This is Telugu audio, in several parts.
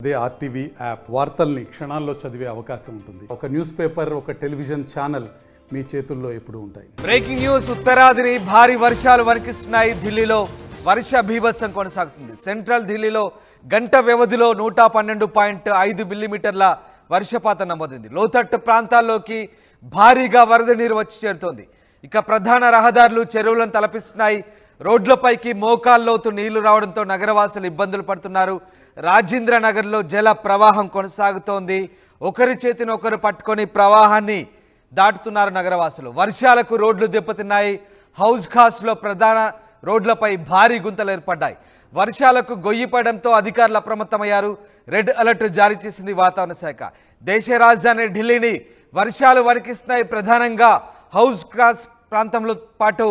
అదే ఆర్టీవీ యాప్ వార్తల్ని క్షణాల్లో చదివే అవకాశం ఉంటుంది. ఒక న్యూస్ పేపర్, ఒక టెలివిజన్ ఛానల్ మీ చేతుల్లో ఎప్పుడూ ఉంటాయి. Breaking news. ఉత్తరాదిని భారీ వర్షాలు వణికిస్తున్నాయి. ఢిల్లీలో వర్ష బీభత్సం కొనసాగుతుంది. సెంట్రల్ ఢిల్లీలో గంట వ్యవధిలో 112.5 మిల్లీమీటర్ల వర్షపాతం నమోదైంది. లోతట్టు ప్రాంతాల్లోకి భారీగా వరద నీరు వచ్చి చేరుతోంది. ఇక ప్రధాన రహదారులు చెరువులను తలపిస్తున్నాయి. రోడ్లపైకి మోకాల్లోతు నీళ్లు రావడంతో నగరవాసులు ఇబ్బందులు పడుతున్నారు. రాజేంద్ర నగర్లో జల ప్రవాహం కొనసాగుతోంది. ఒకరి చేతిని ఒకరు పట్టుకొని ప్రవాహాన్ని దాటుతున్నారు నగరవాసులు. వర్షాలకు రోడ్లు దెబ్బతిన్నాయి. హౌస్ ఖాస్లో ప్రధాన రోడ్లపై భారీ గుంతలు ఏర్పడ్డాయి. వర్షాలకు గొయ్యిపడడంతో అధికారులు అప్రమత్తమయ్యారు. రెడ్ అలర్ట్ జారీ చేసింది వాతావరణ శాఖ. దేశ రాజధాని ఢిల్లీని వర్షాలు వణికిస్తున్నాయి. ప్రధానంగా హౌస్ ఖాస్ ప్రాంతంలో పాటు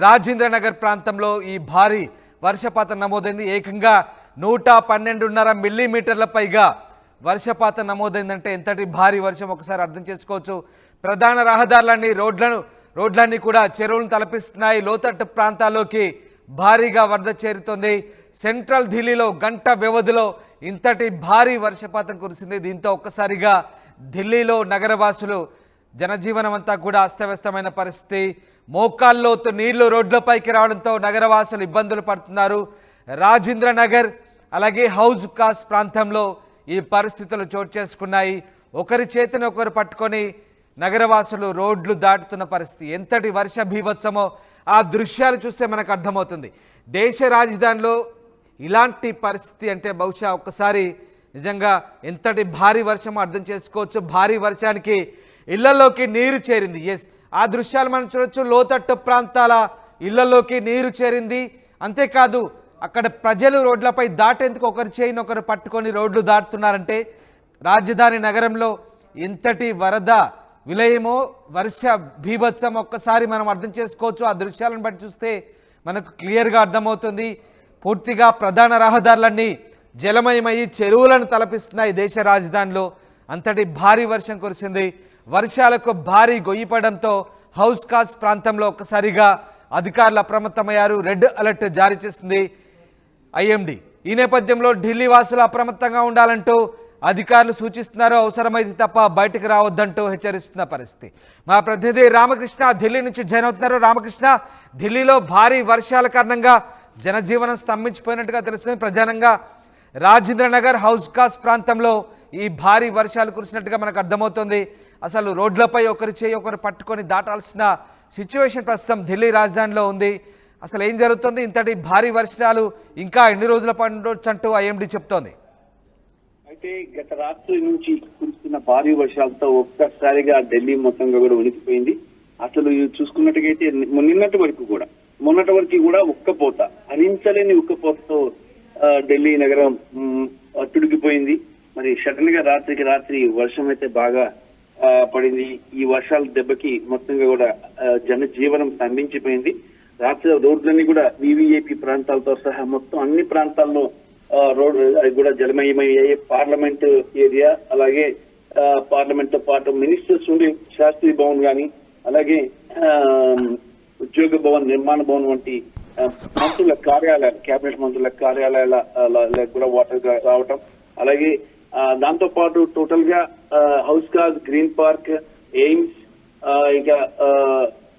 రాజేంద్ర నగర్ ప్రాంతంలో ఈ భారీ వర్షపాతం నమోదైంది. ఏకంగా 112.5 మిల్లీమీటర్ల పైగా వర్షపాతం నమోదైందంటే ఎంతటి భారీ వర్షం ఒకసారి అర్థం చేసుకోవచ్చు. ప్రధాన రహదారులన్నీ రోడ్లన్నీ కూడా చెరువులను తలపిస్తున్నాయి. లోతట్టు ప్రాంతాల్లోకి భారీగా వరద చేరుతోంది. సెంట్రల్ ఢిల్లీలో గంట వ్యవధిలో ఇంతటి భారీ వర్షపాతం కురిసింది. దీంతో ఒక్కసారిగా ఢిల్లీలో నగరవాసులు జనజీవనం అంతా కూడా అస్తవ్యస్తమైన పరిస్థితి. మోకాల్లోతు నీళ్లు రోడ్లపైకి రావడంతో నగరవాసులు ఇబ్బందులు పడుతున్నారు. రాజేంద్ర నగర్ అలాగే హౌస్ ఖాస్ ప్రాంతంలో ఈ పరిస్థితులు చోటు చేసుకున్నాయి. ఒకరి చేతిని ఒకరు పట్టుకొని నగరవాసులు రోడ్లు దాటుతున్న పరిస్థితి. ఎంతటి వర్ష బీభత్సమో ఆ దృశ్యాలు చూస్తే మనకు అర్థమవుతుంది. దేశ రాజధానిలో ఇలాంటి పరిస్థితి అంటే బహుశా ఒక్కసారి నిజంగా ఎంతటి భారీ వర్షమో అర్థం చేసుకోవచ్చు. భారీ వర్షానికి ఇళ్లలోకి నీరు చేరింది. ఎస్, ఆ దృశ్యాలు మనం చూడొచ్చు. లోతట్టు ప్రాంతాల ఇళ్లలోకి నీరు చేరింది. అంతేకాదు అక్కడ ప్రజలు రోడ్లపై దాటేందుకు ఒకరి చేయిని ఒకరు పట్టుకొని రోడ్లు దాటుతున్నారంటే రాజధాని నగరంలో ఎంతటి వరద విలయమో వర్ష బీభత్సం ఒక్కసారి మనం అర్థం చేసుకోవచ్చు. ఆ దృశ్యాలను బట్టి చూస్తే మనకు క్లియర్గా అర్థమవుతుంది. పూర్తిగా ప్రధాన రహదారులన్నీ జలమయమయ్యి చెరువులను తలపిస్తున్నాయి. దేశ రాజధానిలో అంతటి భారీ వర్షం కురిసింది. వర్షాలకు భారీ గొయ్యిపడంతో హౌస్ ఖాస్ ప్రాంతంలో ఒక్కసారిగా అధికారులు అప్రమత్తమయ్యారు. రెడ్ అలర్ట్ జారీ చేసింది ఐఎండీ. ఈ నేపథ్యంలో ఢిల్లీ వాసులు అప్రమత్తంగా ఉండాలంటూ అధికారులు సూచిస్తున్నారు. అవసరమైతే తప్ప బయటకు రావద్దంటూ హెచ్చరిస్తున్న పరిస్థితి. మా ప్రతినిధి రామకృష్ణ ఢిల్లీ నుంచి జాయిన్ అవుతున్నారు. రామకృష్ణ, ఢిల్లీలో భారీ వర్షాల కారణంగా జనజీవనం స్తంభించిపోయినట్టుగా తెలుస్తుంది. ప్రధానంగా రాజేంద్ర నగర్ హౌస్ ఖాస్ ప్రాంతంలో ఈ భారీ వర్షాలు కురిసినట్టుగా మనకు అర్థమవుతుంది. అసలు రోడ్లపై ఒకరి చేయి ఒకరు పట్టుకొని దాటాల్సిన సిచ్యువేషన్ ప్రస్తుతం ఢిల్లీ రాజధానిలో ఉంది. అసలు ఏం జరుగుతుంది? ఇంతటి భారీ వర్షాలు ఇంకా ఎన్ని రోజుల పడవచ్చు అంటూ ఐఎండీ చెప్తోంది. అయితే గత రాత్రి నుంచి కురుస్తున్న భారీ వర్షాలతో ఒక్కసారిగా ఢిల్లీ మొత్తంగా కూడా ఉనికిపోయింది. అసలు చూసుకున్నట్టుగైతే మొన్నటి వరకు కూడా ఉక్కపోత, భరించలేని ఉక్కపోతతో ఢిల్లీ నగరం అట్టుడికిపోయింది. మరి సడన్ గా రాత్రికి రాత్రి వర్షం అయితే బాగా పడింది. ఈ వర్షాల దెబ్బకి మొత్తంగా కూడా జనజీవనం స్తంభించిపోయింది. రాత్రి రోడ్లన్నీ కూడా వివిఐపి ప్రాంతాలతో సహా మొత్తం అన్ని ప్రాంతాల్లో రోడ్ కూడా జలమయమయ్యాయి. పార్లమెంట్ ఏరియా, అలాగే పార్లమెంట్ తో పాటు మినిస్టర్స్ ఉండే శాస్త్రి భవన్ కానీ, అలాగే ఉద్యోగ భవన్, నిర్మాణ భవన్ వంటి మంత్రుల కార్యాలయాలు, కేబినెట్ మంత్రుల కార్యాలయాల కూడా వాటర్ రావటం, అలాగే దాంతో పాటు టోటల్ గా Hauz Khas, Green Park, AIIMS, ఇక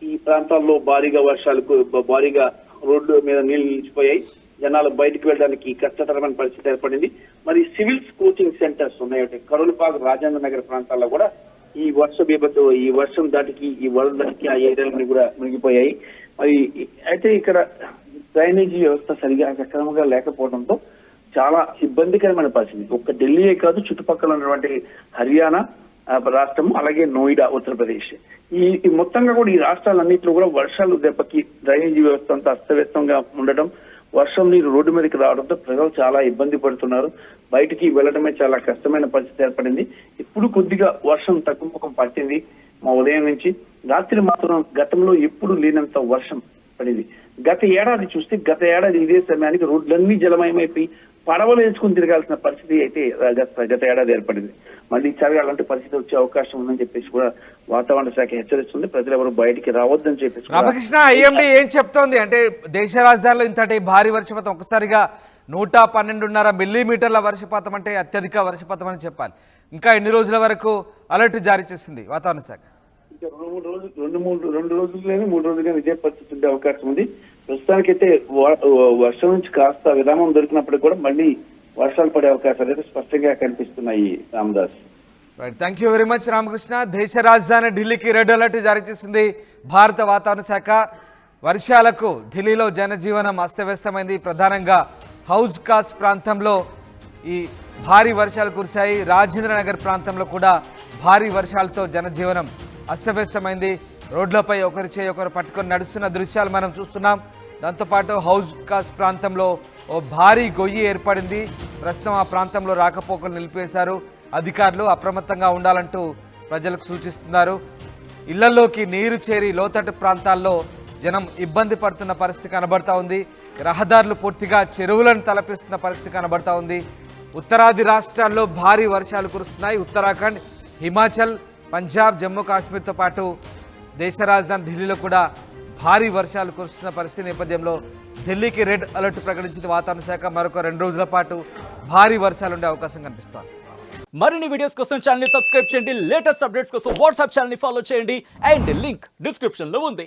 ఈ ప్రాంతాల్లో భారీగా రోడ్డు మీద నీళ్లు నిలిచిపోయాయి. జనాలు బయటకు వెళ్ళడానికి కష్టతరమైన పరిస్థితి ఏర్పడింది. మరి సివిల్స్ కోచింగ్ సెంటర్స్ ఉన్నాయి కరోలిపాగ్, రాజేంద్ర నగర్ ప్రాంతాల్లో కూడా ఈ వర్షం దాటికి ఈ వరద దాటికి ఆ ఏరియాలన్నీ కూడా మునిగిపోయాయి. మరి అయితే ఇక్కడ డ్రైనేజీ వ్యవస్థ సరిగా సక్రమంగా లేకపోవడంతో చాలా ఇబ్బందికరమైన పరిస్థితి. ఒక్క ఢిల్లీయే కాదు, చుట్టుపక్కల ఉన్నటువంటి హర్యానా రాష్ట్రం, అలాగే నోయిడా, ఉత్తరప్రదేశ్, ఈ మొత్తంగా కూడా ఈ రాష్ట్రాలన్నింటిలో కూడా వర్షాలు దెబ్బకి డ్రైనేజీ వ్యవస్థ అంతా అస్తవ్యస్తంగా ఉండడం, వర్షం నీరు రోడ్డు మీదకి రావడంతో ప్రజలు చాలా ఇబ్బంది పడుతున్నారు. బయటికి వెళ్ళడమే చాలా కష్టమైన పరిస్థితి ఏర్పడింది. ఇప్పుడు కొద్దిగా వర్షం తగ్గుముఖం పట్టింది మా ఉదయం నుంచి. రాత్రి మాత్రం గతంలో ఎప్పుడు లేనంత వర్షం పడింది. గత ఏడాది ఇదే సమయానికి రోడ్లన్నీ జలమయమైపోయి పడవలు వేసుకుని తిరగాల్సిన పరిస్థితి అయితే గత ఏడాది ఏర్పడింది. మళ్ళీ ఈసారి అలాంటి పరిస్థితి వచ్చే అవకాశం ఉందని చెప్పేసి కూడా వాతావరణ శాఖ హెచ్చరిస్తుంది. ప్రజలు ఎవరు బయటికి రావద్దని చెప్పేసి. రామకృష్ణ, ఐఎండీ ఏం చెప్తోంది అంటే దేశ రాజధానిలో ఇంతటి భారీ వర్షపాతం ఒక్కసారిగా 112.5 మిల్లీమీటర్ల వర్షపాతం అంటే అత్యధిక వర్షపాతం అని చెప్పాలి. ఇంకా ఎన్ని రోజుల వరకు అలర్ట్ జారీ చేసింది వాతావరణ శాఖ? ఇంకా రెండు రోజుల్లోనే 3 రోజులుగా ఇదే పరిస్థితి ఉండే అవకాశం ఉంది. ప్రస్తుతానికైతే వర్షం నుంచి కాస్త విరామం దొరికినప్పటికీ కూడా మళ్ళీ వర్షాలు పడే అవకాశాలు అయితే స్పష్టంగా కనిపిస్తున్నాయి. Ramdas, right, thank you very much Ramakrishna. దేశ రాజధాని ఢిల్లీకి రెడ్ అలర్ట్ జారీ చేసింది భారత వాతావరణ శాఖ. వర్షాలకు ఢిల్లీలో జనజీవనం అస్తవ్యస్తమైంది. ప్రధానంగా హౌజ్ ఖాస్ ప్రాంతంలో ఈ భారీ వర్షాలు కురిశాయి. రాజేంద్రనగర్ ప్రాంతంలో కూడా భారీ వర్షాలతో జనజీవనం అస్తవ్యస్తమైంది. రోడ్లపై ఒకరి చేయి ఒకరు పట్టుకొని నడుస్తున్న దృశ్యాలు మనం చూస్తున్నాం. దాంతోపాటు హౌజ్ ఖాస్ ప్రాంతంలో ఓ భారీ గొయ్యి ఏర్పడింది. ప్రస్తుతం ఆ ప్రాంతంలో రాకపోకలు నిలిపేశారు. అధికారులు అప్రమత్తంగా ఉండాలంటూ ప్రజలకు సూచిస్తున్నారు. ఇళ్లలోకి నీరు చేరి లోతట్టు ప్రాంతాల్లో జనం ఇబ్బంది పడుతున్న పరిస్థితి కనబడతా ఉంది. రహదారులు పూర్తిగా చెరువులను తలపిస్తున్న పరిస్థితి కనబడతా ఉంది. ఉత్తరాది రాష్ట్రాల్లో భారీ వర్షాలు కురుస్తున్నాయి. ఉత్తరాఖండ్, హిమాచల్, పంజాబ్, జమ్మూ కాశ్మీర్తో పాటు దేశ రాజధాని ఢిల్లీలో కూడా భారీ వర్షాలు కురుస్తున్న పరిస్థితి నేపథ్యంలో ఢిల్లీకి రెడ్ అలర్ట్ ప్రకటించిన వాతావరణ శాఖ. మరొక 2 రోజుల పాటు భారీ వర్షాలు ఉండే అవకాశం కనిపిస్తోంది. మరిన్ని వీడియోస్ కోసం ఛానల్ ని సబ్స్క్రైబ్ చేయండి. లేటెస్ట్ అప్డేట్స్ కోసం వాట్సాప్ ఛానల్ ని ఫాలో చేయండి. అండ్ లింక్ డిస్క్రిప్షన్ లో ఉంది.